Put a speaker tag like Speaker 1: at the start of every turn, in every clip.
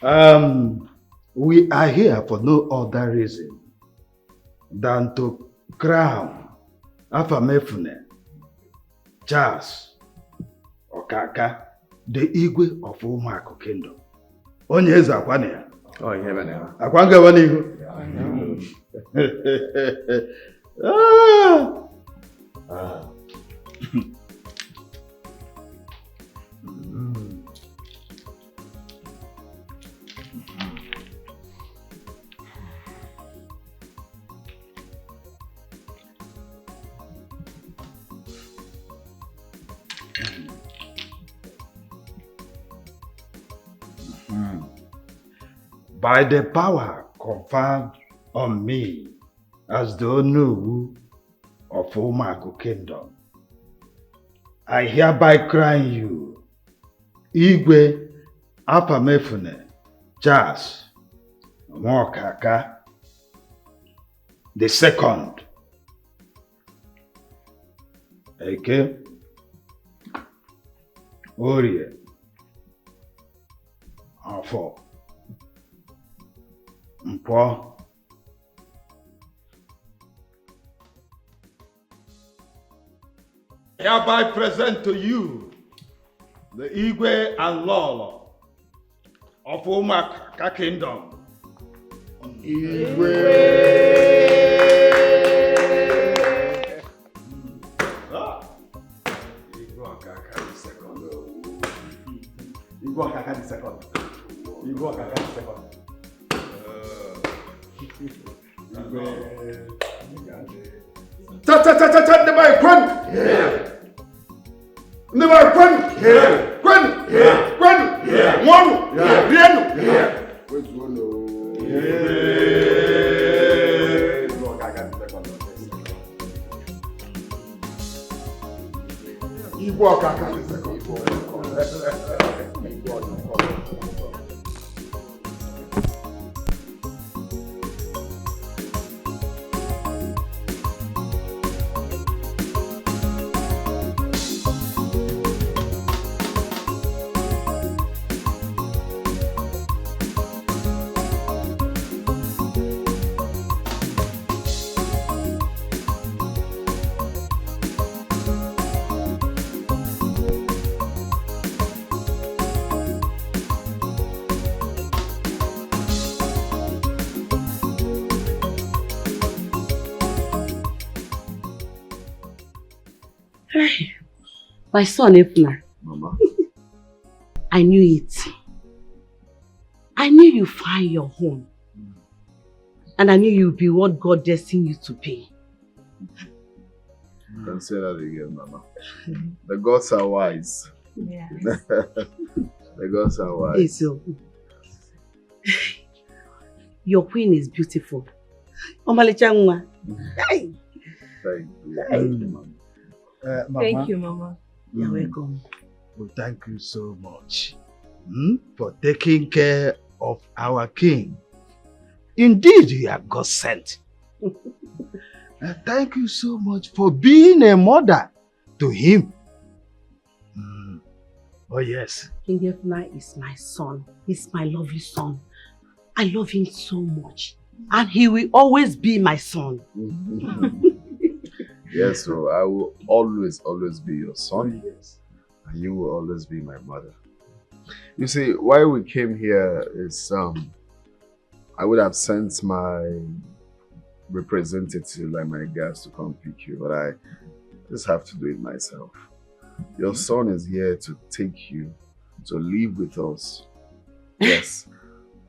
Speaker 1: We are here for no other reason than to crown Afamefune, Charles, Okaka, the Igwe of Umuaku Kingdom. Onye eze akwane ya?
Speaker 2: Oh, yeah, man.
Speaker 1: Akwanga wanihu? By the power conferred on me as the Onu of Umuaku Kingdom, I hereby crown you, Igwe Afamefune Charles Nwokaka the second. Eke Orie Afọ Mpo hereby present to you the Igwe and Lolo of Umuaku Kingdom. Igwe! Igwe Okaka the second.
Speaker 2: Igwe Okaka the second. Igwe Okaka the second.
Speaker 1: Never Quen! Never Quen! Quen! Quen! One! Rienu! Where's one? Igwe Okaka the second.
Speaker 3: My son, Efna.
Speaker 2: Mama.
Speaker 3: I knew it. I knew you find your home. And I knew you'd be what God destined you to be.
Speaker 2: Don't say that again, Mama. The gods are wise.
Speaker 4: Yes.
Speaker 2: The gods are wise.
Speaker 3: It's your queen is beautiful. Omalichangwa.
Speaker 2: Thank you, Mama.
Speaker 1: Mama.
Speaker 4: Thank you, Mama.
Speaker 3: You're welcome.
Speaker 1: Well, thank you so much for taking care of our king. Indeed, you are God sent. Thank you so much for being a mother to him. Oh yes.
Speaker 3: King Efna is my son. He's my lovely son. I love him so much. And he will always be my son.
Speaker 2: Yes, so I will always be your son. Yes. And you will always be my mother. You see, why we came here is I would have sent my representative, like my guys, to come pick you, but I just have to do it myself. Your son is here to take you to live with us. Yes.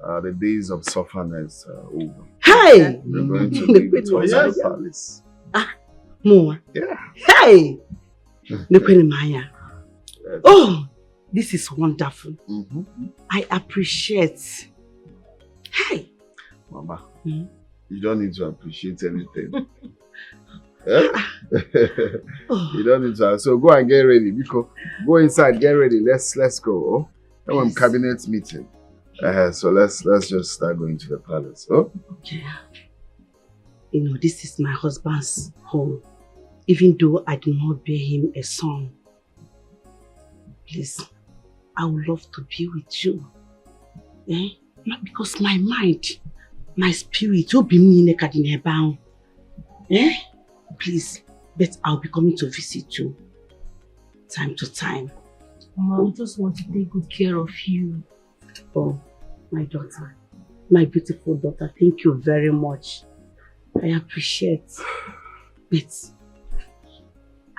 Speaker 2: The days of sufferness are over.
Speaker 3: Hey!
Speaker 2: We're going to live with us in the palace.
Speaker 3: More.
Speaker 2: Yeah.
Speaker 3: Hey! Yes. Oh, this is wonderful. I appreciate. Hey!
Speaker 2: Mama, you don't need to appreciate anything. You don't need to. So go and get ready. Because go inside, get ready. Let's go. Now I'm cabinet meeting. So let's just start going to the palace. Oh?
Speaker 3: Okay. You know, this is my husband's home. Even though I do not bear him a son. Please, I would love to be with you. Because my mind, my spirit will be me naked in her bound. Eh? Please, but I'll be coming to visit you time to time.
Speaker 4: Mama, I just want to take good care of you.
Speaker 3: Oh, my daughter, my beautiful daughter, thank you very much. I appreciate. But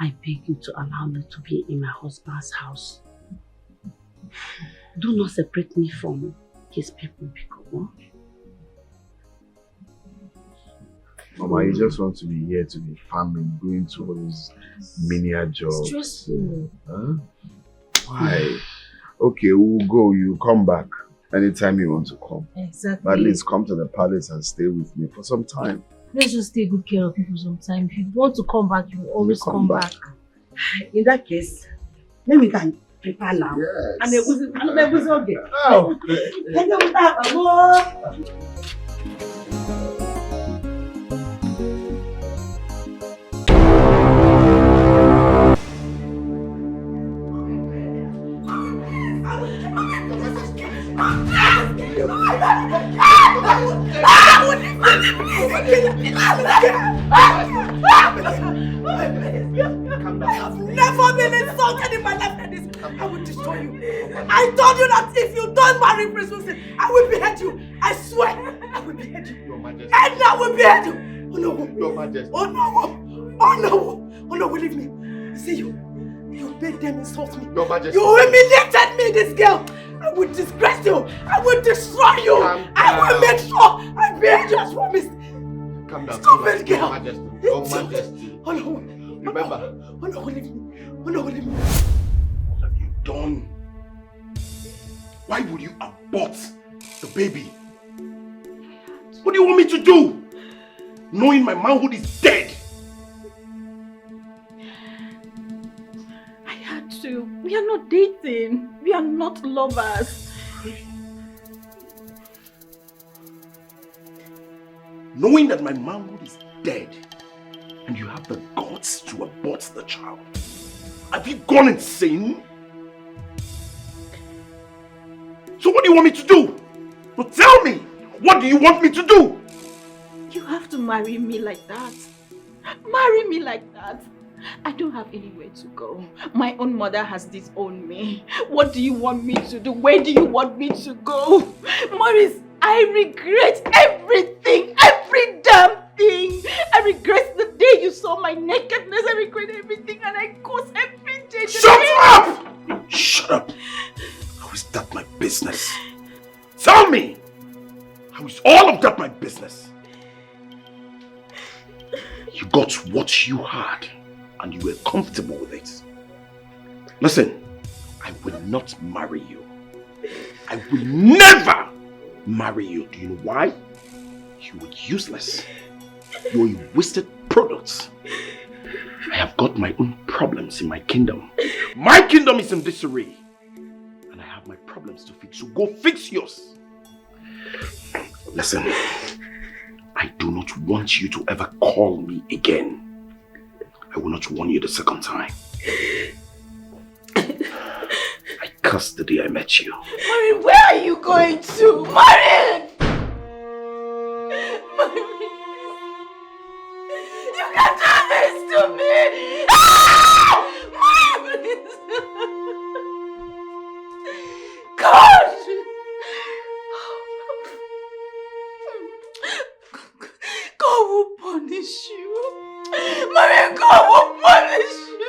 Speaker 3: I beg you to allow me to be in my husband's house. Do not separate me from his people, because
Speaker 2: Mama, you just want to be here to be farming, going to all those menial jobs.
Speaker 4: Stressful.
Speaker 2: Huh? Why? Okay, we'll go. You come back anytime you want to come.
Speaker 4: Exactly.
Speaker 2: But at least come to the palace and stay with me for some time.
Speaker 4: Let's just take good care of you for some time. If you want to come back, you will always come back.
Speaker 3: in that case, let me can prepare now.
Speaker 2: Yes.
Speaker 3: And it was okay.
Speaker 2: Oh.
Speaker 5: I've never been insulted in my life like this. I will destroy you. I told you that if you don't marry Prince Wilson, I will behead you. I swear, I will behead you.
Speaker 2: Your Majesty.
Speaker 5: And I will behead you. Oh no.
Speaker 2: Your Majesty.
Speaker 5: Oh no. Oh no. Oh no, believe me. See you. You made them insult me.
Speaker 2: Your Majesty.
Speaker 5: You humiliated me, this girl. I will disgrace you. I will destroy you. I will make sure I behead you as promised.
Speaker 2: Calm down.
Speaker 5: Stupid girl.
Speaker 2: Your Majesty. Your Majesty.
Speaker 5: Oh no.
Speaker 2: Remember.
Speaker 5: Oh no, believe me. Oh no, believe me.
Speaker 6: What have you done? Why would you abort the baby? What do you want me to do? Knowing my manhood is dead.
Speaker 4: I had to. We are not dating. We are not lovers.
Speaker 6: Knowing that my manhood is dead and you have the guts to abort the child. Have you gone insane? So what do you want me to do? So tell me, what do you want me to do?
Speaker 4: You have to marry me like that. Marry me like that. I don't have anywhere to go. My own mother has disowned me. What do you want me to do? Where do you want me to go? Maurice, I regret everything. Every damn thing. I regret the day you saw my nakedness. I regret everything and I curse every day.
Speaker 6: Shut up! Shut up! How is that my business? Tell me! How is all of that my business? You got what you had and you were comfortable with it. Listen, I will not marry you. I will never marry you. Do you know why? You were useless. You're a wasted product. I have got my own problems in my kingdom. My kingdom is in disarray. And I have my problems to fix. So go fix yours. Listen, I do not want you to ever call me again. I will not warn you the second time. I cursed the day I met you.
Speaker 4: Maureen, where are you going to? Maureen! Maureen! You can't do this to me! Ah! Maureen! God! God will punish you. Maureen, God will punish you.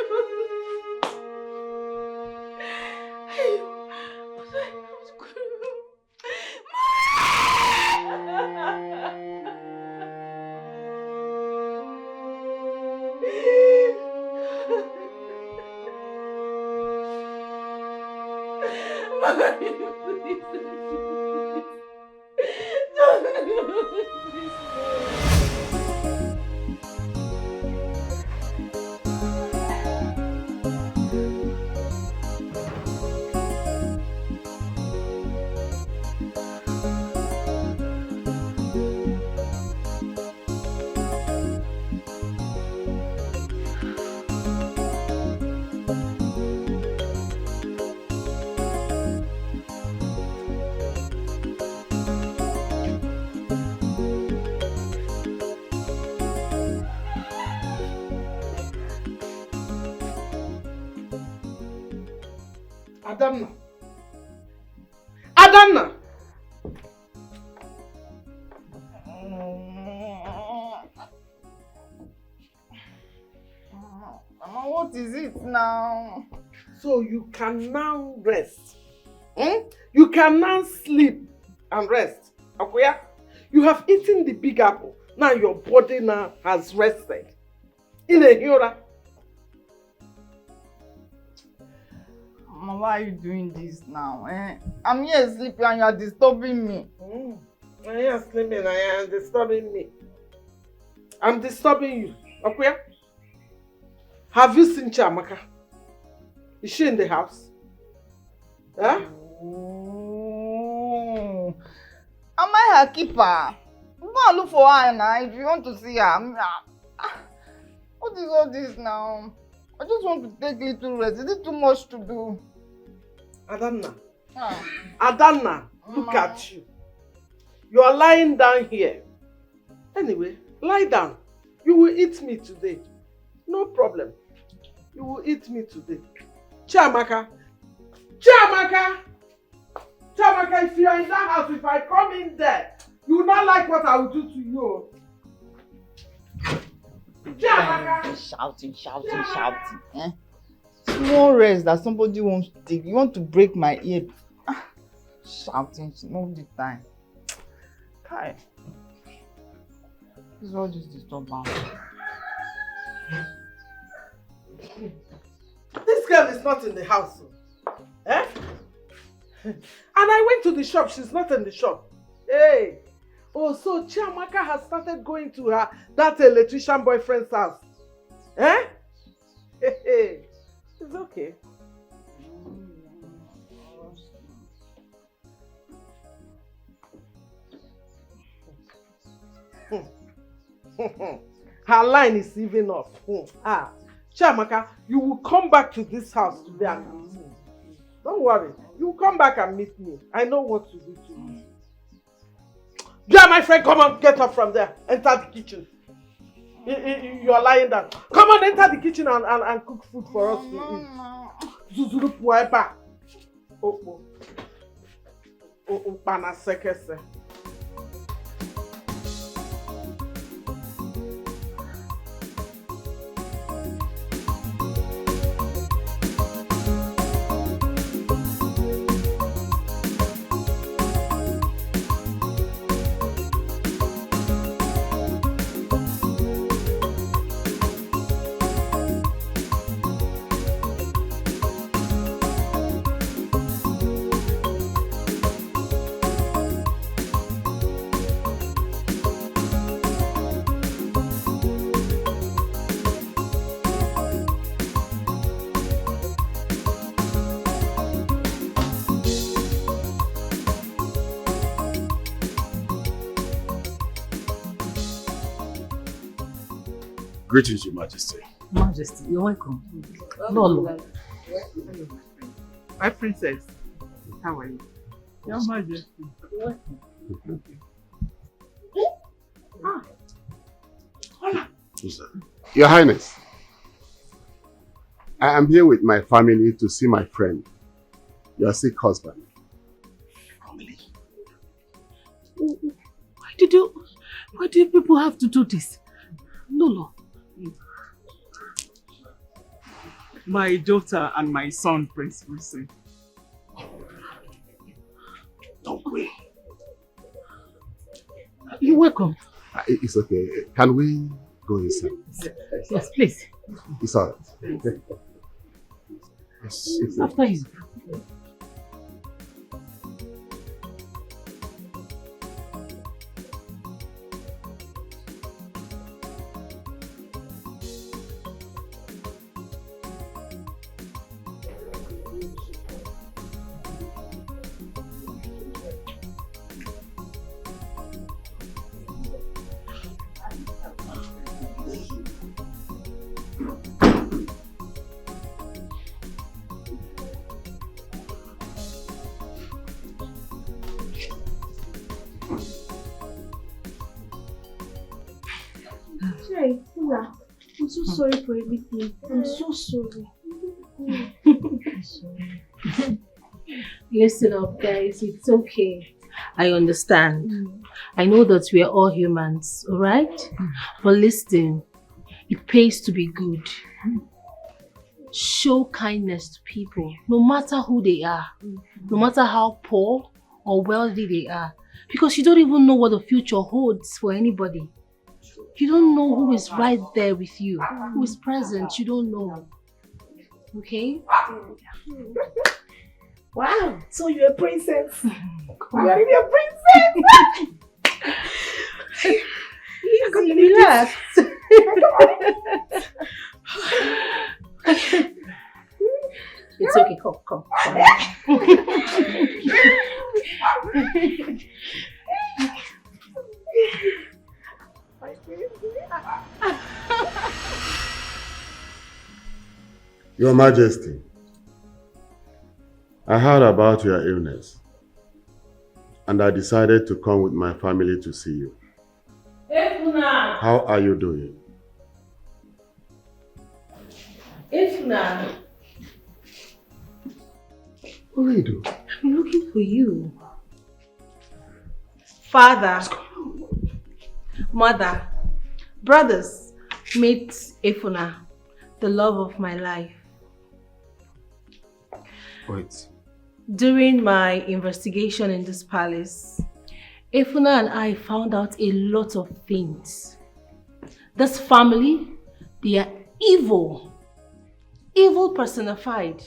Speaker 5: Adanna. Adanna!
Speaker 7: Mama, what is it now?
Speaker 5: So you can now rest. You can now sleep and rest. Akoya, you have eaten the big apple. Now your body now has rested. In a hura.
Speaker 7: Mama, why are you doing this now? I'm here sleeping and you are disturbing me.
Speaker 5: I am sleeping and I am disturbing me. I'm disturbing you. Akoya, have you seen Chiamaka? Is she in the house? Huh?
Speaker 7: Oh. Am I her keeper? Go and look for her now if you want to see her. What is all this now? I just want to take little rest. Is it too much to do?
Speaker 5: Adanna. Adanna, look at you. You are lying down here. Anyway, lie down. You will eat me today. No problem. You will eat me today. Chiamaka. Chiamaka! Chiamaka, if you are in that house, if I come in there, you will not like what I will do to you. Chiamaka!
Speaker 7: Shouting. Small rest that somebody wants to take. You want to break my ear. Shouting, not the time. Kai. This is all this disturbance.
Speaker 5: This girl is not in the house. Eh? And I went to the shop. She's not in the shop. Hey. Oh, so Chiamaka has started going to that electrician boyfriend's house. Eh? Hey. It's okay. Her line is even off. Chiamaka, you will come back to this house today and meet me. Don't worry. You will come back and meet me. I know what to do to you. Yeah, my friend, come on, get up from there. Enter the kitchen. You are lying down. Come on, enter the kitchen and cook food for us to eat. Zuzuru puepa. Oh, pana sekese.
Speaker 6: Greetings, Your Majesty.
Speaker 3: Majesty, you're welcome. Lolo.
Speaker 8: My princess, how are you? Your Majesty.
Speaker 3: You're welcome.
Speaker 6: Who's that?
Speaker 9: Your Highness, I am here with my family to see my friend, your sick husband.
Speaker 6: Family?
Speaker 3: Why do you people have to do this? Lolo.
Speaker 8: My daughter and my son, Prince Wilson.
Speaker 6: No way.
Speaker 3: You're welcome.
Speaker 9: It's okay. Can we go inside?
Speaker 3: Yes, please.
Speaker 9: It's all right. Yes,
Speaker 3: After you.
Speaker 10: I'm so sorry for everything. I'm so sorry.
Speaker 3: Listen up, guys. It's okay. I understand. I know that we are all humans, alright? But listen, it pays to be good. Show kindness to people, no matter who they are, no matter how poor or wealthy they are. Because you don't even know what the future holds for anybody. You don't know who is right there with you, who is present. You don't know. Okay?
Speaker 10: Wow, so you're a princess. You're really a princess.
Speaker 3: Easy, relax. It's okay, come.
Speaker 9: Your Majesty, I heard about your illness and I decided to come with my family to see you.
Speaker 3: Ifuna!
Speaker 9: How are you doing?
Speaker 3: Ifuna!
Speaker 9: What are you doing?
Speaker 3: I'm looking for you.
Speaker 4: Father, mother, brothers, meet Ifuna, the love of my life.
Speaker 9: Wait.
Speaker 3: During my investigation in this palace, Ifuna and I found out a lot of things. This family, they are evil. Evil personified.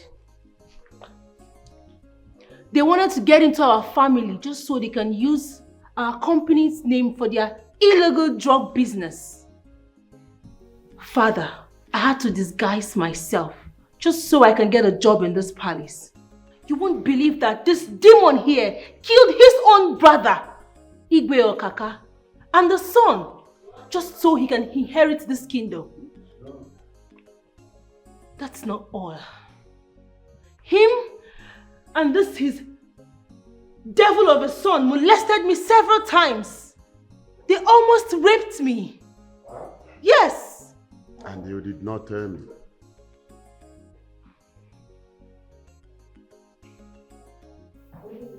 Speaker 3: They wanted to get into our family just so they can use our company's name for their illegal drug business. Father, I had to disguise myself just so I can get a job in this palace. You won't believe that this demon here killed his own brother, Igwe Okaka, and the son, just so he can inherit this kingdom. That's not all. Him and this his devil of a son molested me several times. They almost raped me. Yes.
Speaker 9: And you did not tell me.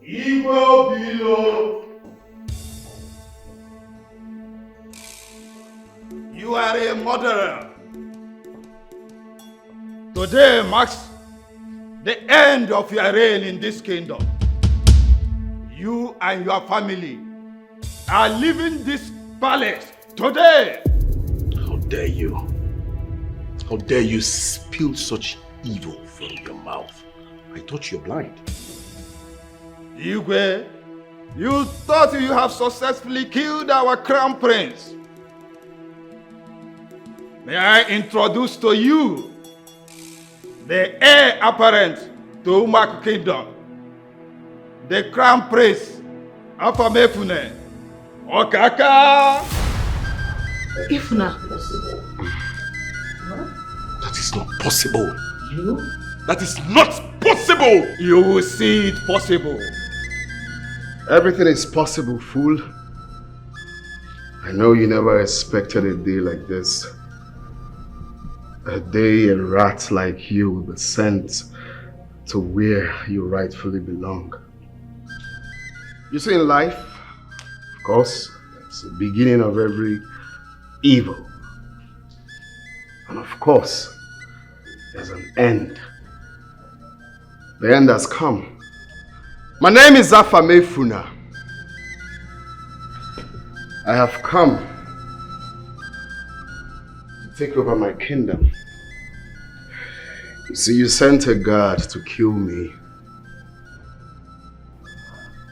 Speaker 1: Igbo below. You are a murderer. Today marks the end of your reign in this kingdom. You and your family are leaving this palace today.
Speaker 6: How dare you? How dare you spill such evil from your mouth? I thought you're blind.
Speaker 1: Igwe, you thought you have successfully killed our crown prince. May I introduce to you the heir apparent to Umaku Kingdom, the crown prince of Ifuna, Okaka.
Speaker 3: Ifuna.
Speaker 6: That is not possible. You? That is not possible!
Speaker 1: You will see it possible.
Speaker 2: Everything is possible, fool. I know you never expected a day like this. A day a rat like you will be sent to where you rightfully belong. You see, in life, of course, it's the beginning of every evil. And of course, there's an end. The end has come. My name is Ifuna. I have come to take over my kingdom. You see, you sent a guard to kill me.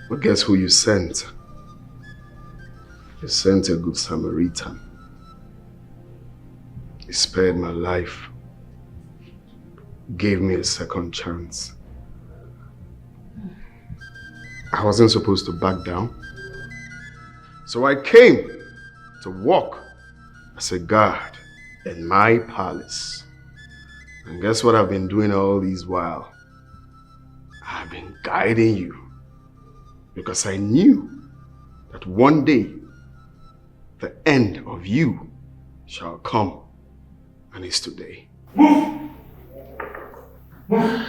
Speaker 2: But guess who you sent? You sent a good Samaritan. He spared my life. Gave me a second chance. I wasn't supposed to back down. So I came to walk as a guard in my palace. And guess what I've been doing all these while? I've been guiding you. Because I knew that one day the end of you shall come. And it's today.
Speaker 1: Move! Move!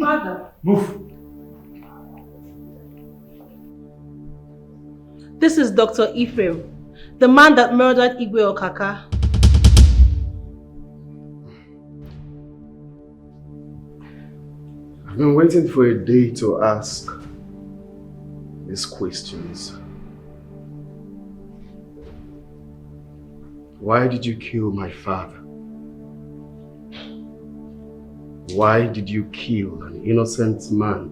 Speaker 3: Father.
Speaker 11: Move.
Speaker 3: This is Dr. Ephraim, the man that murdered Igwe Okaka.
Speaker 2: I've been waiting for a day to ask these questions. Why did you kill my father? Why did you kill an innocent man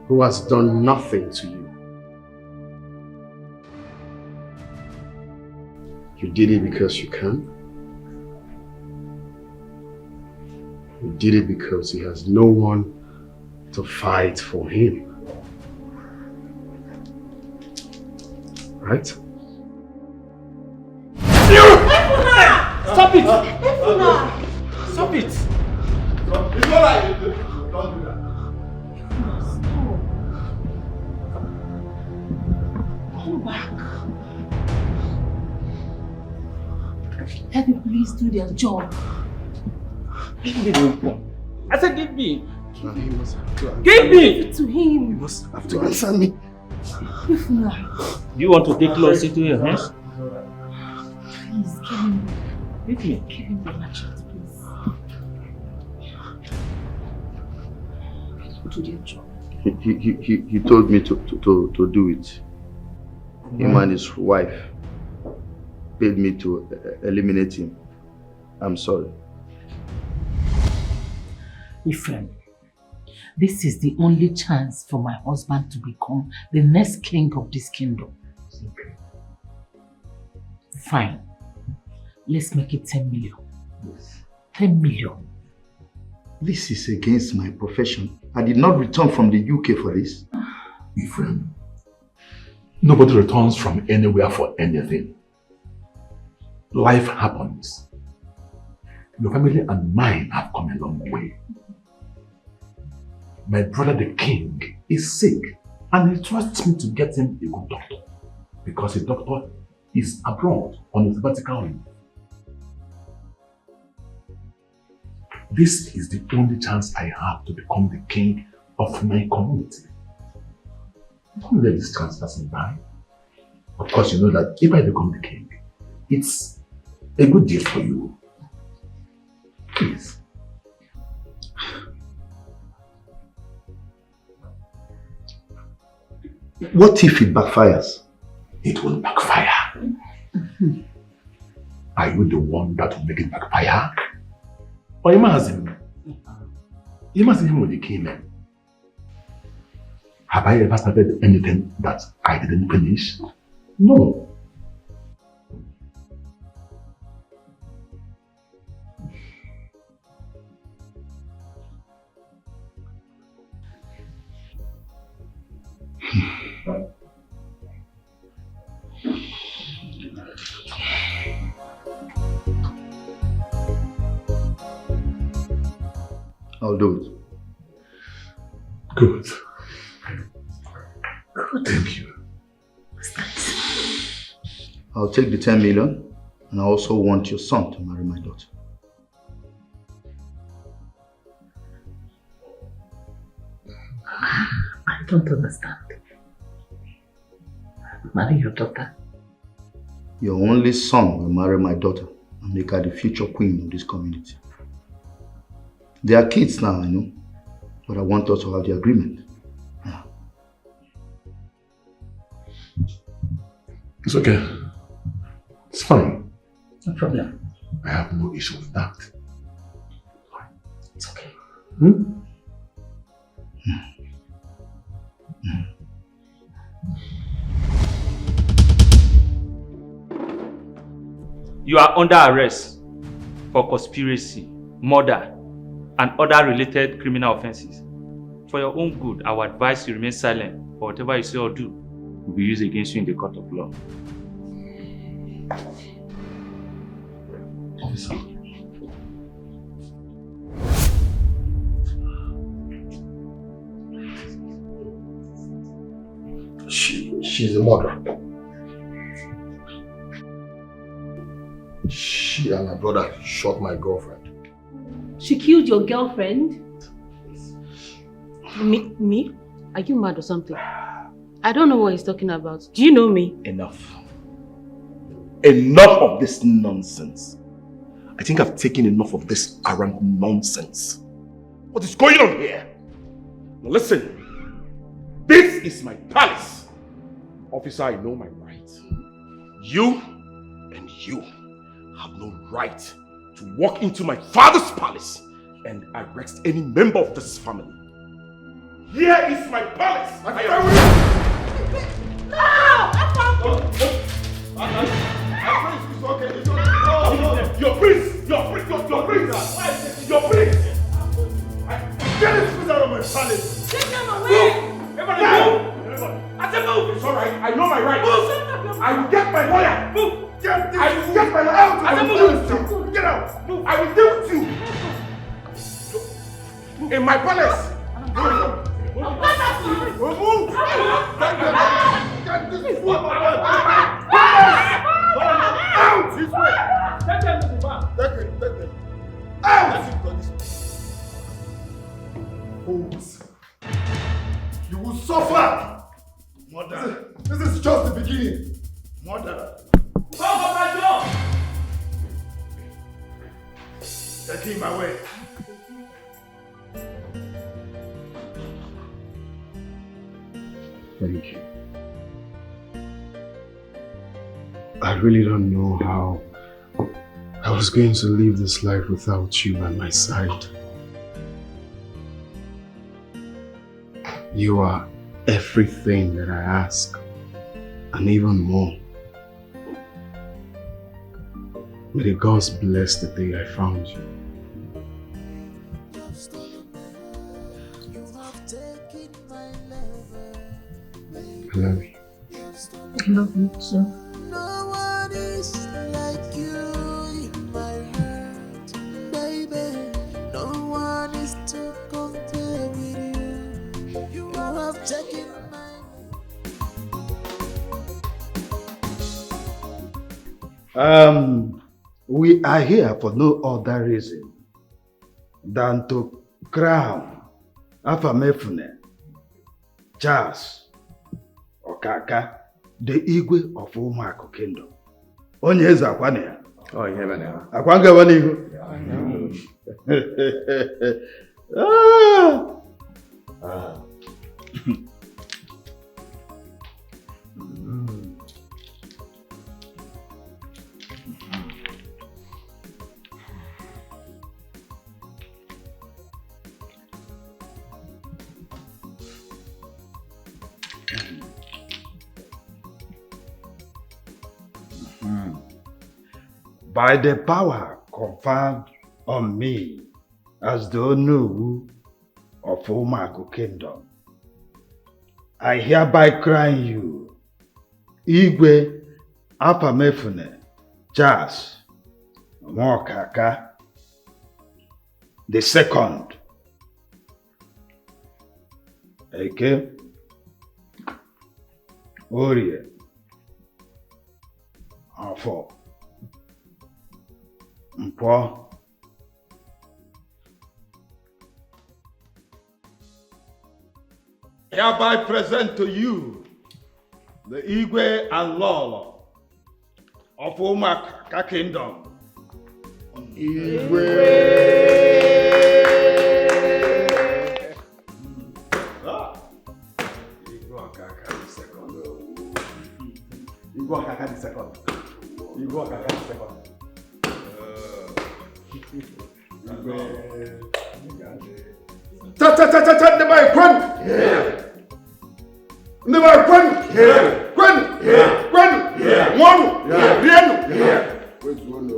Speaker 2: who has done nothing to you? You did it because you can. You did it because he has no one to fight for him. Right?
Speaker 11: Stop it!
Speaker 1: Stop it! It's alright. Don't do that.
Speaker 3: Come back. Let the police do their job.
Speaker 11: Give me the weapon. I said give me.
Speaker 2: He must have to
Speaker 11: Give me!
Speaker 3: Give it to him.
Speaker 2: You must have to answer me.
Speaker 3: Ifuna.
Speaker 11: Do you want to take laws into your hands?
Speaker 3: Please, give him.
Speaker 11: Give me.
Speaker 3: Give him the machete, please. Do their job.
Speaker 2: He told me to do it. Him and his wife paid me to eliminate him. I'm sorry.
Speaker 12: Ephraim, this is the only chance for my husband to become the next king of this kingdom. Fine. Let's make it 10 million.
Speaker 13: Yes.
Speaker 12: 10 million.
Speaker 13: This is against my profession. I did not return from the UK for this.
Speaker 14: Ephraim, nobody returns from anywhere for anything. Life happens. Your family and mine have come a long way. My brother the king is sick and he trusts me to get him a good doctor because a doctor is abroad on his sabbatical leave. This is the only chance I have to become the king of my community. Don't let this chance pass me by. Of course, you know that if I become the king, it's a good deal for you. Please.
Speaker 13: What if it backfires?
Speaker 14: It will backfire. Are you the one that will make it backfire? Or imagine him with the king. Have I ever started anything that I didn't finish? No.
Speaker 13: I'll do it.
Speaker 14: Good.
Speaker 12: Good.
Speaker 14: Thank you.
Speaker 13: I'll take the 10 million and I also want your son to marry my daughter.
Speaker 12: I don't understand. Marry your daughter?
Speaker 13: Your only son will marry my daughter and make her the future queen of this community. They are kids now, I know, but I want us to have the agreement. Yeah.
Speaker 14: It's okay. It's fine.
Speaker 12: No problem.
Speaker 14: I have no issue with that.
Speaker 12: It's okay.
Speaker 11: You are under arrest for conspiracy, murder, and other related criminal offenses. For your own good, I would advise you remain silent, for whatever you say or do will be used against you in the court of law.
Speaker 14: Officer.
Speaker 2: She's a murderer. She and her brother shot my girlfriend.
Speaker 3: She killed your girlfriend? Me? Are you mad or something? I don't know what he's talking about. Do you know me?
Speaker 6: Enough. Enough of this nonsense. I think I've taken enough of this arrant nonsense. What is going on here? Now listen, this is my palace. Officer, I know my rights. You and you have no right to walk into my father's palace and arrest any member of this family. Here is my palace. Your prince! Your prince! Your prince! Your prince! Get this prince out of my palace!
Speaker 10: Take them away!
Speaker 6: Everybody move! I said move! It's alright, I know my rights. Move! I will get my lawyer! Move! I will get my lawyer out! I said move! Get out! Move! I will deal with you! In my palace! Move! Get this fool out! This way! Take them to the back! Take them! Out! Fools! You will suffer! Mother! This is just the beginning! Mother! Come on my door! Take him away!
Speaker 2: Thank you. I really don't know how I was going to live this life without you by my side. You are everything that I ask, and even more. May the gods bless the day I found you. I love you.
Speaker 12: I love you too.
Speaker 10: No one is like you in my heart, baby. No one is to compare with you. You have taken my...
Speaker 1: We are here for no other reason than to crown Afamefune, Charles, Okaka, the Igwe of Umuaku Kingdom. Onye eze akwane ya?
Speaker 6: Oh, yeah, man.
Speaker 1: Akwanga wanihu? By the power conferred on me as the Onu of Umuaku Kingdom, I hereby crown you, Igwe Afamefune Charles Nwokaka the second. Eke, Orie, Afo, Mpo, hereby present to you the Igwe and Lolo of Umuaku Kingdom. Igwe!
Speaker 6: Igwe Okaka the second. Igwe Okaka the second.
Speaker 1: The my friend! Yeah! The my friend! Yeah! Friend! Yeah! Friend! Yeah! One! Yeah! Rieno! Yeah! Where's one?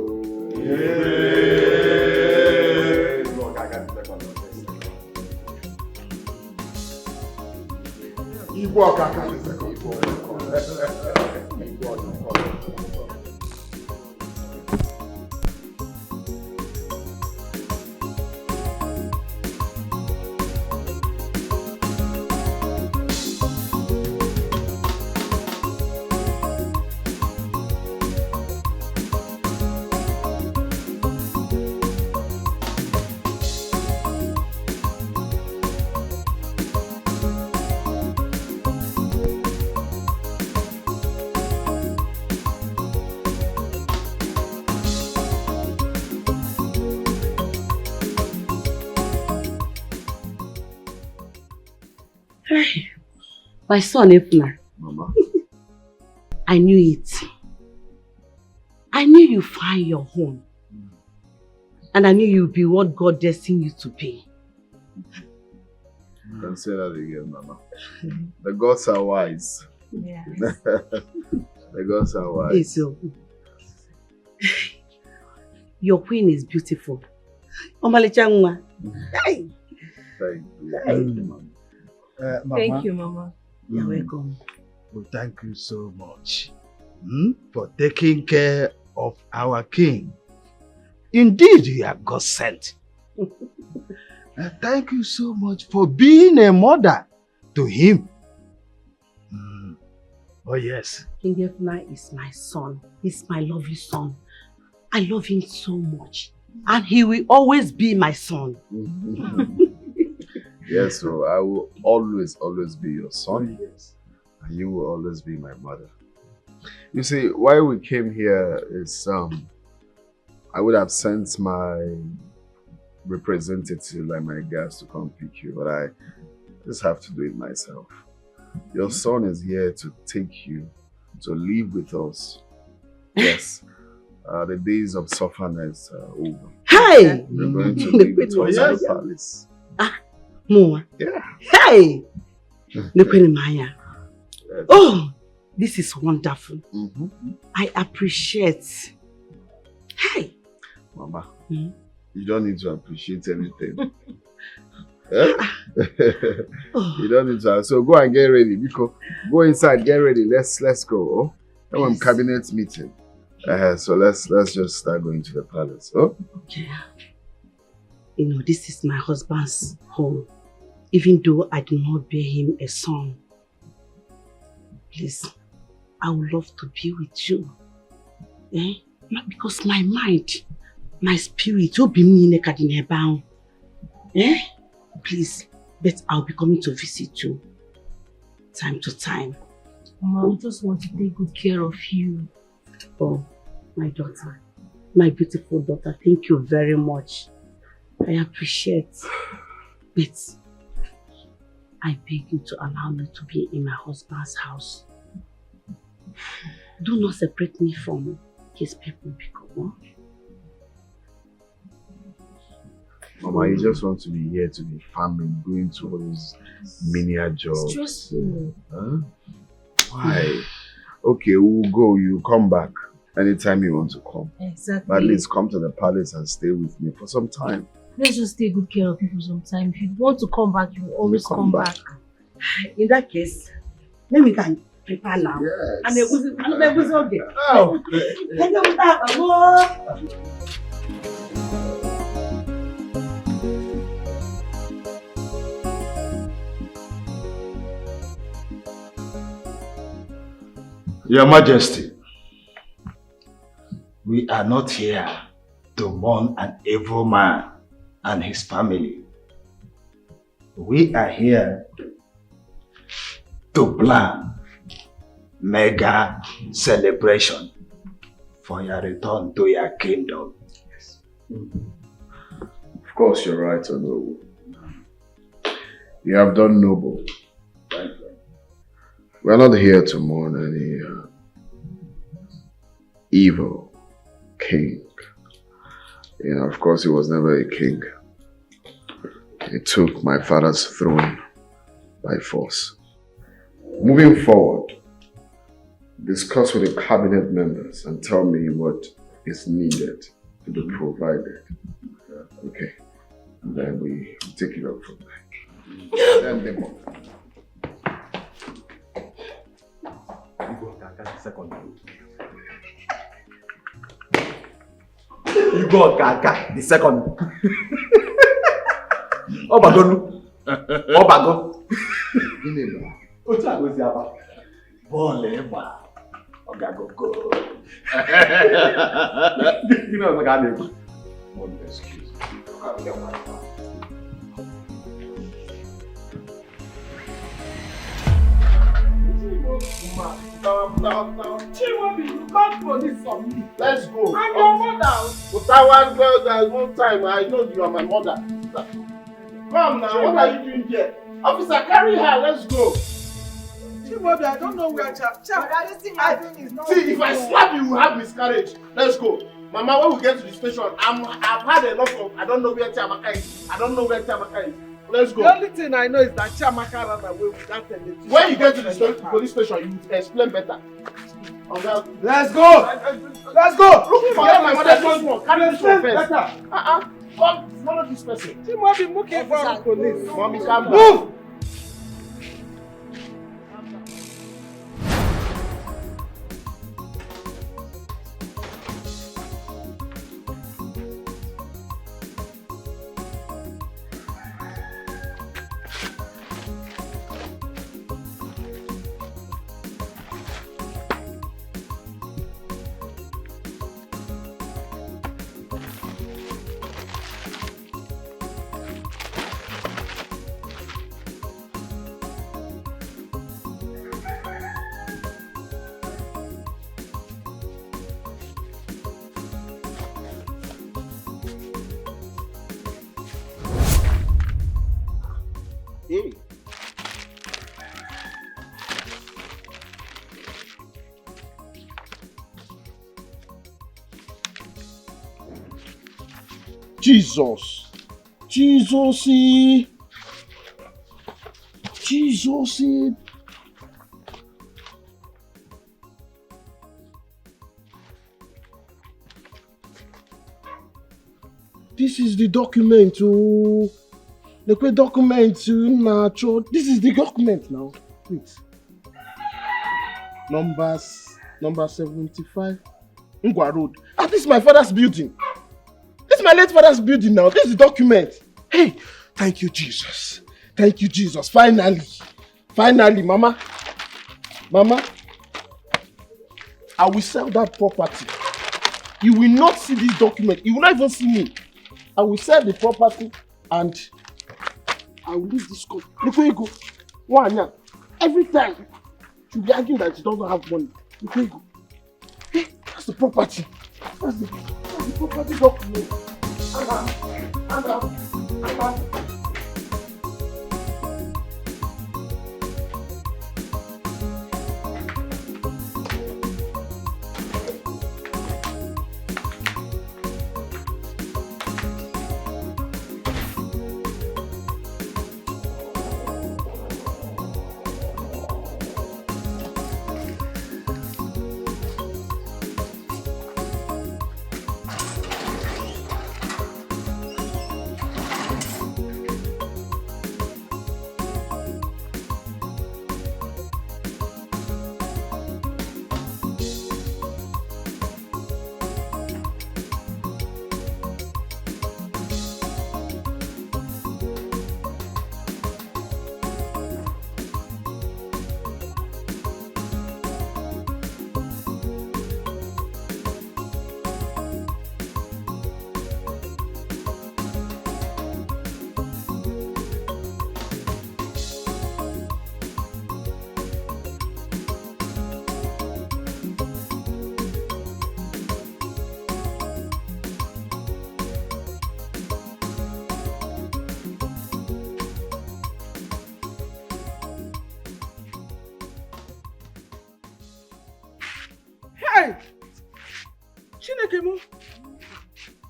Speaker 6: Igwe Okaka the second.
Speaker 1: Igwe Okaka the second.
Speaker 3: Hey, my son, Efna.
Speaker 2: Mama.
Speaker 3: I knew it. I knew you find your home. And I knew you'd be what God destined you to be.
Speaker 2: You can say that again, Mama. The gods are wise.
Speaker 3: Yes.
Speaker 2: The gods are wise.
Speaker 3: It's your queen is beautiful. Omalichangwa. Hey.
Speaker 2: Thank you.
Speaker 3: Mama.
Speaker 15: Thank you, Mama.
Speaker 3: You're welcome.
Speaker 16: Well, thank you so much for taking care of our king. Indeed, you are God sent. Thank you so much for being a mother to him. Oh, yes.
Speaker 3: King Efna is my son. He's my lovely son. I love him so much. And he will always be my son.
Speaker 2: Yes, so I will always be your son. Yes. And you will always be my mother. You see, why we came here is I would have sent my representative, like my guys, to come pick you, but I just have to do it myself. Your son is here to take you to live with us. Yes. The days of sufferness are over.
Speaker 3: Hey!
Speaker 2: We're going to live with us in the palace.
Speaker 3: More.
Speaker 2: Yeah.
Speaker 3: Hey! Maya. Oh, this is wonderful. I appreciate. Hey!
Speaker 2: Mama, you don't need to appreciate anything. You don't need to. So go and get ready. Because go inside, get ready. Let's go. Now I'm cabinet meeting. So let's just start going to the palace. Oh?
Speaker 3: Okay. You know, this is my husband's home. Even though I do not bear him a son. Please, I would love to be with you. Not because my mind, my spirit will be me naked in a bound. Please, but I'll be coming to visit you time to time.
Speaker 15: Mama, I just want to take good care of you.
Speaker 3: Oh, my daughter, my beautiful daughter, thank you very much. I appreciate. But I beg you to allow me to be in my husband's house. Do not separate me from his people, because
Speaker 2: Mama, you just want to be here to be farming, going to all those menial jobs.
Speaker 15: Stressful.
Speaker 2: Huh? Why? Okay, we'll go. You come back anytime you want to come.
Speaker 15: Exactly.
Speaker 2: But at least come to the palace and stay with me for some time.
Speaker 15: Let's just take good care of you for some time. If you want to come back, you will always come back.
Speaker 3: In that case, let me can prepare now.
Speaker 2: Yes.
Speaker 3: And it was okay.
Speaker 2: Oh,
Speaker 16: Your Majesty, we are not here to mourn an evil man and his family. We are here to plan mega celebration for your return to your kingdom. Yes.
Speaker 2: of course, you're right, Honorable. You have done noble. We're not here to mourn any evil king. You know, of course, he was never a king. He took my father's throne by force. Moving forward, discuss with the cabinet members and tell me what is needed to be provided. Okay, and then we take it up from there. Then they move.
Speaker 14: You go Kaka, the second. Obago. Obago. What's that with Yaba? Bolema. Ogago go. You know what I mean? One excuse.
Speaker 5: Now, Chimabi, you can't for this on me.
Speaker 1: Let's go.
Speaker 5: I'm your mother.
Speaker 1: But that one girl, there's one time I know you are my mother. Come now, what are you doing here?
Speaker 14: Officer, carry her. Let's go.
Speaker 5: Chimabi, I don't know where Cham.
Speaker 7: This thing you're doing is not.
Speaker 14: See, if I slap you, you will have miscarriage. Let's go. Mama, when we get to the station, I've had a lot of. I don't know where Chiamaka is. I don't know where Chiamaka is. Let's go.
Speaker 5: The only thing I know is that Chiamaka ran away with that electrician.
Speaker 14: When you get to the police station, you will explain better.
Speaker 16: Let's go! Let's go!
Speaker 14: Forget my mother's one. Carry this one first. Come, follow this person.
Speaker 5: Chimabi, looking for the police.
Speaker 14: Mommy, calm down.
Speaker 16: Move!
Speaker 14: Hey. Jesus. Jesus. This is the document. Oh. The document. This is the document now. Wait. Number 75. Ngwa Road. This is my father's building. This is my late father's building now. This is the document. Hey, thank you, Jesus. Thank you, Jesus. Finally, Mama. I will sell that property. You will not see this document. You will not even see me. I will sell the property and I will leave this country. Look where you go. One, every time she'll be arguing that she doesn't have money. Look where you go. Hey, that's the property. That's the property document.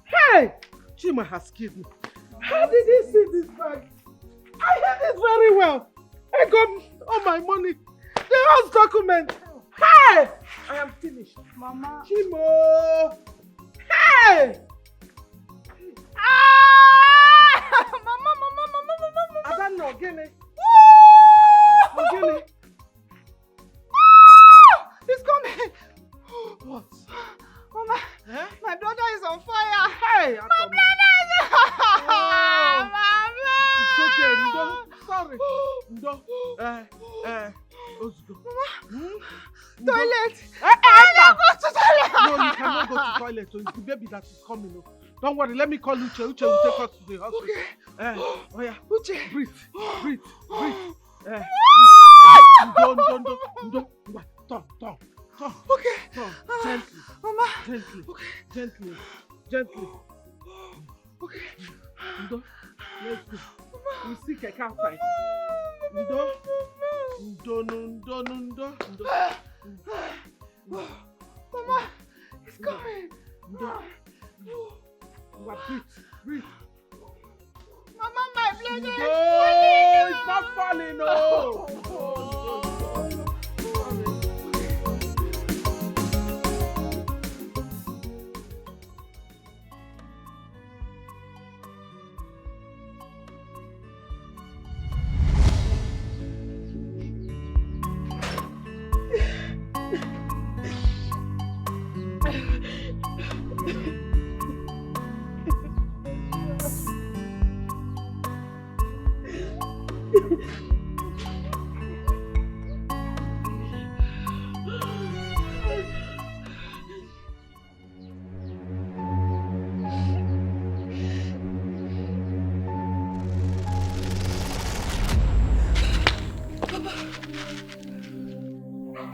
Speaker 5: Hey! Chima has killed me. How did he see this bag? I hid it very well. I got all my money. The house document. Hey! I am finished.
Speaker 7: Mama.
Speaker 5: Chimo! Hey!
Speaker 7: Mama.
Speaker 5: I don't know, Gene.
Speaker 7: He's coming.
Speaker 5: What?
Speaker 7: Mama, my brother is on fire.
Speaker 5: Hey,
Speaker 7: my brother is on fire. Mama.
Speaker 5: It's okay, Ndo. Sorry. Ndo. Let's go.
Speaker 7: Toilet.
Speaker 5: I
Speaker 7: don't go to toilet.
Speaker 5: No, you cannot go to toilet. So it's the baby that is coming. Don't worry, let me call Uche. Uche will take us to the hospital.
Speaker 7: Okay.
Speaker 5: Oh yeah.
Speaker 7: Uche.
Speaker 5: Breathe. Ndo. Turn.
Speaker 7: Okay.
Speaker 5: Gently.
Speaker 7: Mama.
Speaker 5: Gently.
Speaker 7: Okay.
Speaker 5: Gently.
Speaker 7: Okay.
Speaker 5: Ndo. Let's go. We see Keke outside. Ndo.
Speaker 7: Mama, it's coming.
Speaker 5: Breathe.
Speaker 7: Mama, my blood.
Speaker 5: No, it's not falling, no.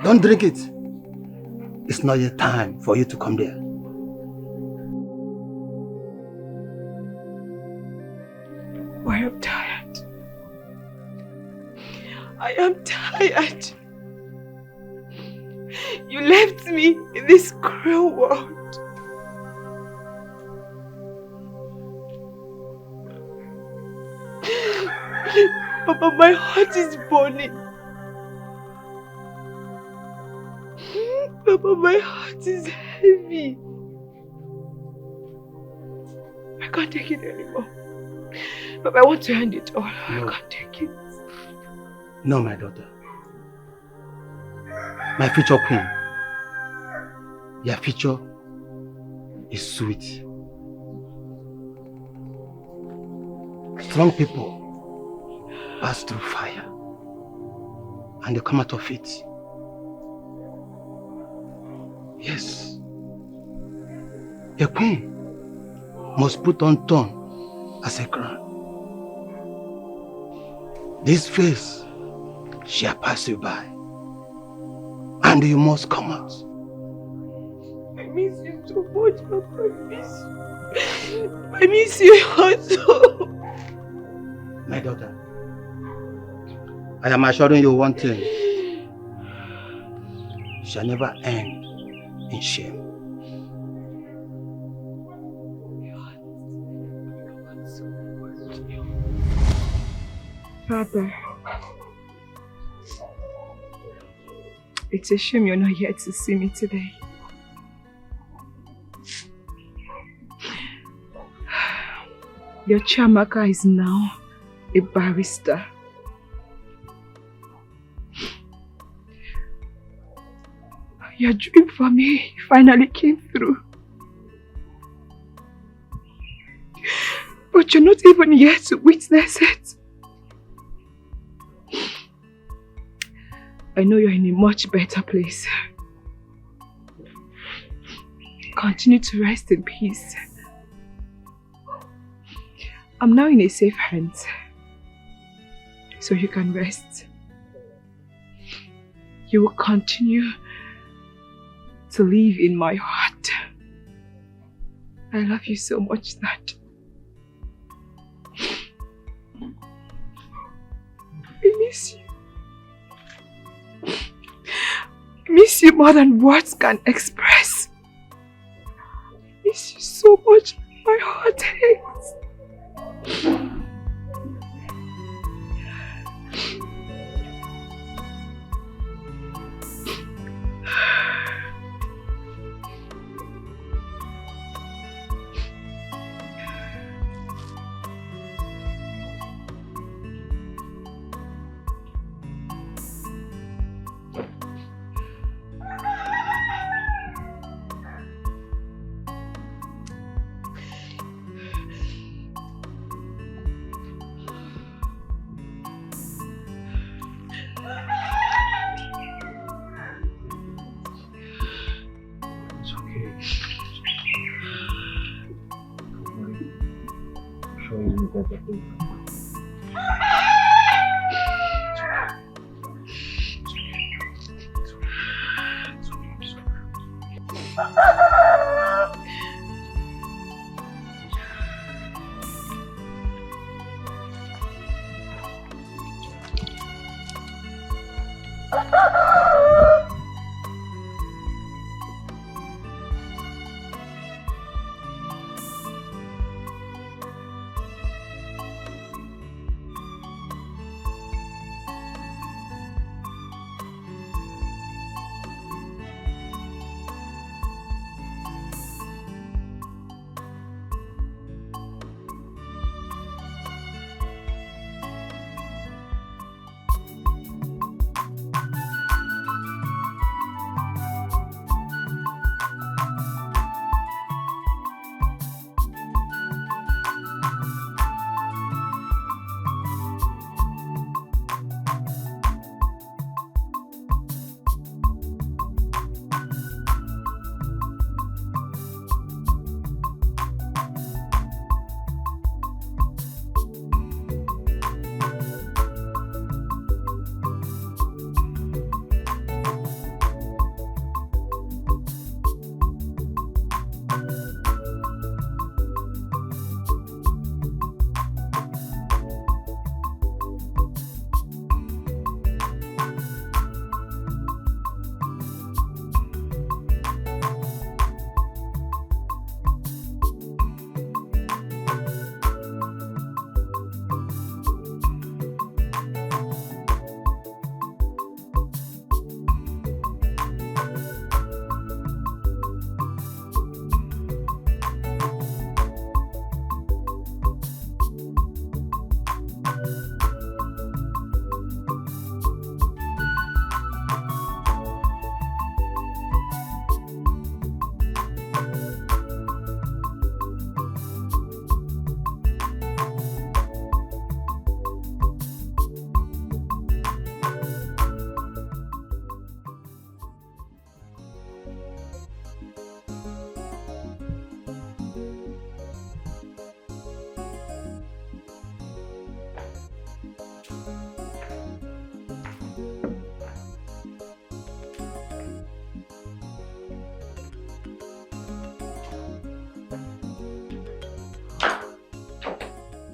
Speaker 16: Don't drink it. It's not yet time for you to come there.
Speaker 4: I am tired. I am tired. You left me in this cruel world. Papa, my heart is burning. Papa, my heart is heavy. I can't take it anymore. Papa, I want to end it all. No. I can't take it.
Speaker 16: No, my daughter. My future queen. Your future is sweet. Strong people pass through fire and they come out of it. Yes. A queen must put on thorn as a crown. This phase shall pass you by, and you must come out.
Speaker 4: I miss you so much, Papa. I miss you also.
Speaker 16: My daughter, I am assuring you one thing. You shall never end in shame.
Speaker 4: Papa, it's a shame you're not here to see me today. Your Chiamaka is now a barrister. Your dream for me finally came through. But you're not even here to witness it. I know you're in a much better place. Continue to rest in peace. I'm now in a safe hands, so you can rest. You will continue to live in my heart. I love you so much, Dad. I miss you. I miss you more than words can express. I miss you so much. My heart aches.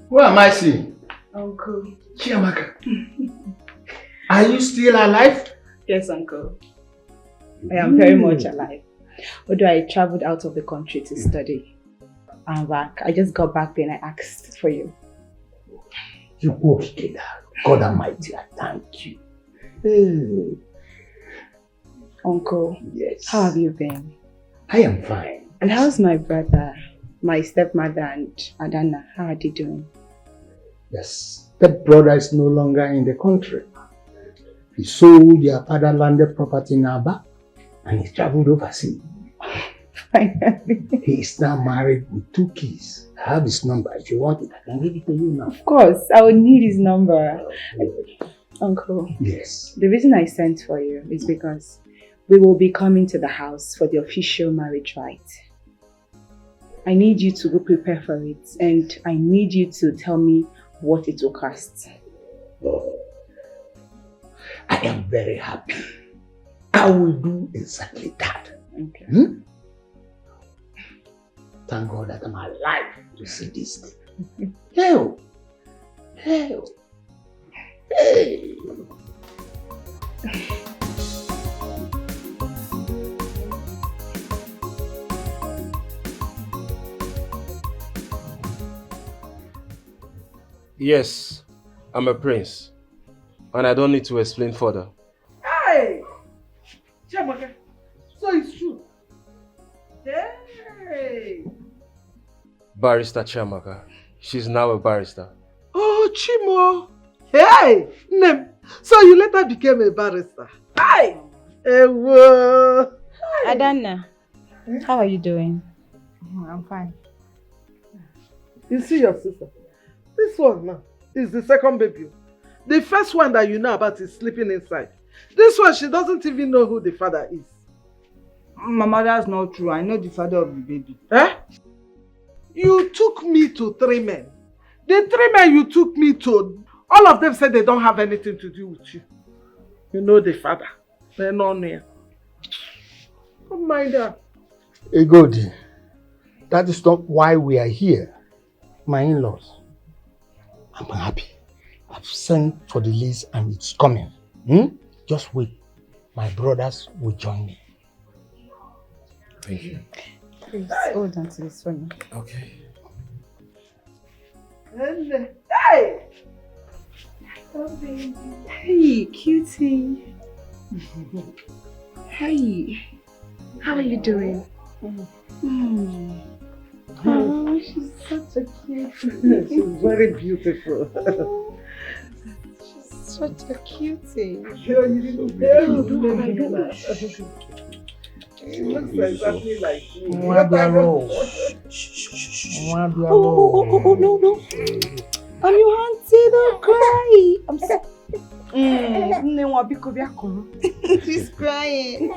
Speaker 16: Who am I seeing?
Speaker 15: Uncle.
Speaker 16: Chiamaka. Are you still alive?
Speaker 17: Yes, Uncle. I am very much alive. Although I traveled out of the country to study. I'm back. I just got back then I asked for you.
Speaker 16: You go together. God Almighty, I thank you. Hey.
Speaker 17: Uncle,
Speaker 16: yes.
Speaker 17: How have you been?
Speaker 16: I am fine.
Speaker 17: And how's my brother, my stepmother and Adana? How are they doing?
Speaker 16: Yes, that brother is no longer in the country. He sold their father landed property in Aba and he traveled overseas.
Speaker 17: Finally.
Speaker 16: He is now married with 2 kids. I have his number. If you want it, I can give it to you now.
Speaker 17: Of course, I will need his number. Uncle.
Speaker 16: Yes.
Speaker 17: The reason I sent for you is because we will be coming to the house for the official marriage rite. I need you to go prepare for it and I need you to tell me what it will cost.
Speaker 16: Oh. I am very happy. I will do exactly that.
Speaker 17: Okay.
Speaker 16: Thank God that I'm alive to see this thing. Hell! Hell! Hey!
Speaker 18: Yes, I'm a prince. And I don't need to explain further.
Speaker 5: Hey! Chiamaka, so it's true. Hey!
Speaker 18: Barrister Chiamaka. She's now a barrister.
Speaker 5: Oh, Chimo! Hey! Nem. So you later became a barrister. Hi! Ewo!
Speaker 17: Adana, how are you doing?
Speaker 7: I'm fine.
Speaker 5: You see your sister? This one now is the second baby. The first one that you know about is sleeping inside. This one, she doesn't even know who the father is.
Speaker 7: Mama, that's not true. I know the father of the baby.
Speaker 5: Eh? You took me to 3 men. The 3 men you took me to, all of them said they don't have anything to do with you. You know the father. They're not near. Don't mind her.
Speaker 16: Egodi, that is not why we are here. My in-laws. I'm happy. I've sent for the list and it's coming. Just wait. My brothers will join me.
Speaker 18: Thank you.
Speaker 17: Please hold on to this for me.
Speaker 18: Okay.
Speaker 5: Hey!
Speaker 17: Oh, baby. Hey, cutie. Hey, how are you doing? Oh, she's such a cute.
Speaker 5: She's very beautiful.
Speaker 17: She's such a cutie.
Speaker 5: Sure, you didn't tell. She looks exactly like me.
Speaker 17: Oh, no. I'm your auntie, don't cry. I'm so... She's crying.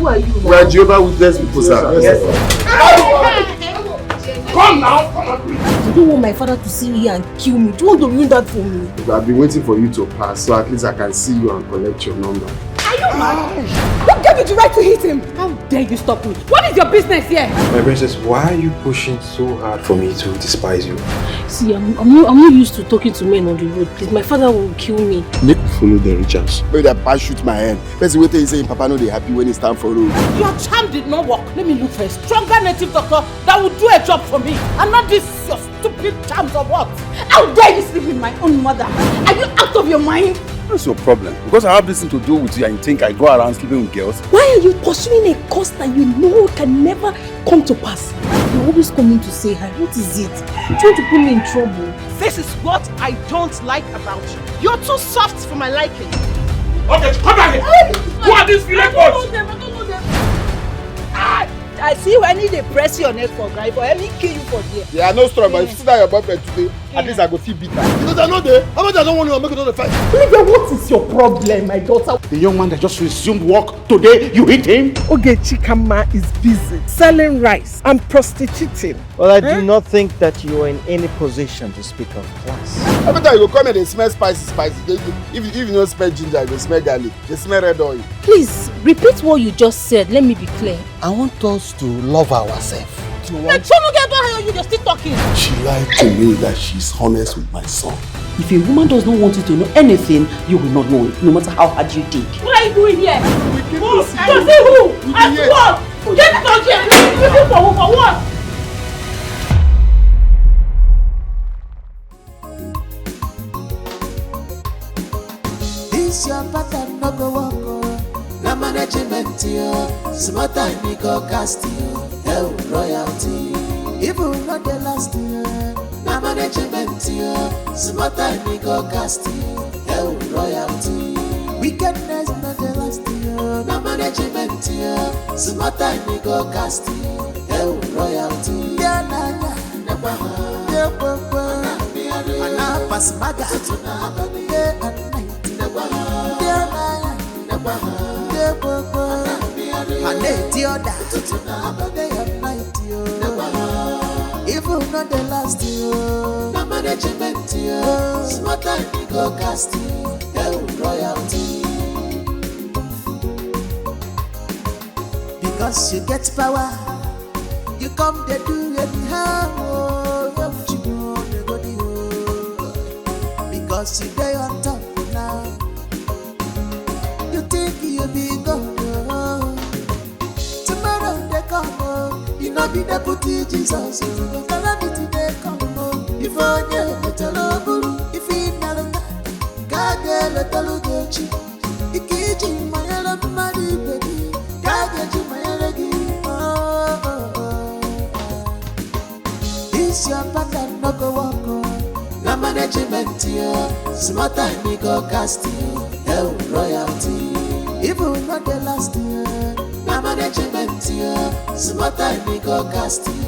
Speaker 10: Who are you?
Speaker 2: We are Jehovah's Witness people, sir. Yes, sir.
Speaker 10: Come now! You don't want my father to see me here and kill me. Do you want to ruin that for me?
Speaker 2: I've been waiting for you to pass, so at least I can see you and collect your number.
Speaker 10: Are you mad? Who gave you the right to hit him? How dare you stop me? What is your business here?
Speaker 18: My princess, why are you pushing so hard for me to despise you?
Speaker 15: See, I'm not used to talking to men on the road. Please, my father will kill me.
Speaker 2: Make me follow the Richards. Maybe that pass shoot my hand. Person wait till you say Papa no they happy when it's time for road.
Speaker 10: Your charm did not work. Let me look for a stronger native doctor that will do a job for me. And not this your stupid charms of what? How dare you sleep with my own mother? Are you out of your mind?
Speaker 19: What's your problem? Because I have this thing to do with you and you think I go around sleeping with girls?
Speaker 10: Why are you pursuing a cause that you know can never come to pass? You're always coming to say hi. What is it? You're trying to put me in trouble.
Speaker 5: This is what I don't like about you. You're too soft for my liking.
Speaker 1: Okay, come back here. Who are these village boys?
Speaker 10: I don't know them. I see when they press your neck for guy, but let me kill you for there.
Speaker 2: Yeah, I know strong, but if you see that your boyfriend today, at least I go feel bitter. Because I know there. How much I don't want you to make another fight?
Speaker 10: Olivia, what is your problem, my daughter?
Speaker 19: The young man that just resumed work today, you hit him?
Speaker 5: Oge Chikama is busy selling rice and prostituting.
Speaker 20: Well, I do not think that you are in any position to speak of class.
Speaker 2: Every time you go come here, they smell spicy. If you don't smell ginger, you smell garlic. They smell red oil.
Speaker 15: Please, repeat what you just said. Let me be clear.
Speaker 19: I want us to love ourselves.
Speaker 10: You just still talking.
Speaker 19: She lied to me that she's honest with my son.
Speaker 3: If a woman does not want you to know anything, you will not know it, no matter how hard you dig.
Speaker 10: What are you doing here? To see who? At what? Get it on here. Looking for who? For what? This your pattern no go walk. Na management yo, smart time we go cast you. Hell royalty, even not the last year. Na management yo, smart time we go cast you. Hell royalty, wickedness not the last year. Na management yo, smart time we go cast you. Hell royalty, yeah na baha, yeah papa, na pass maga, yeah at night, yeah na baha. And they other day and night, even not the last year. Na management, smart time we go cast you. Hell royalty, because you get power, you come they do anyhow. Because you day on top now, you think you be God. You know be deputy Jesus. Calamity they come. If onye metalobulu, if he nalanga, kage letalo gechi. Ikiji mayala management, small time we go cast you, hell royalty. Even not the last year, my management, small time we go cast you.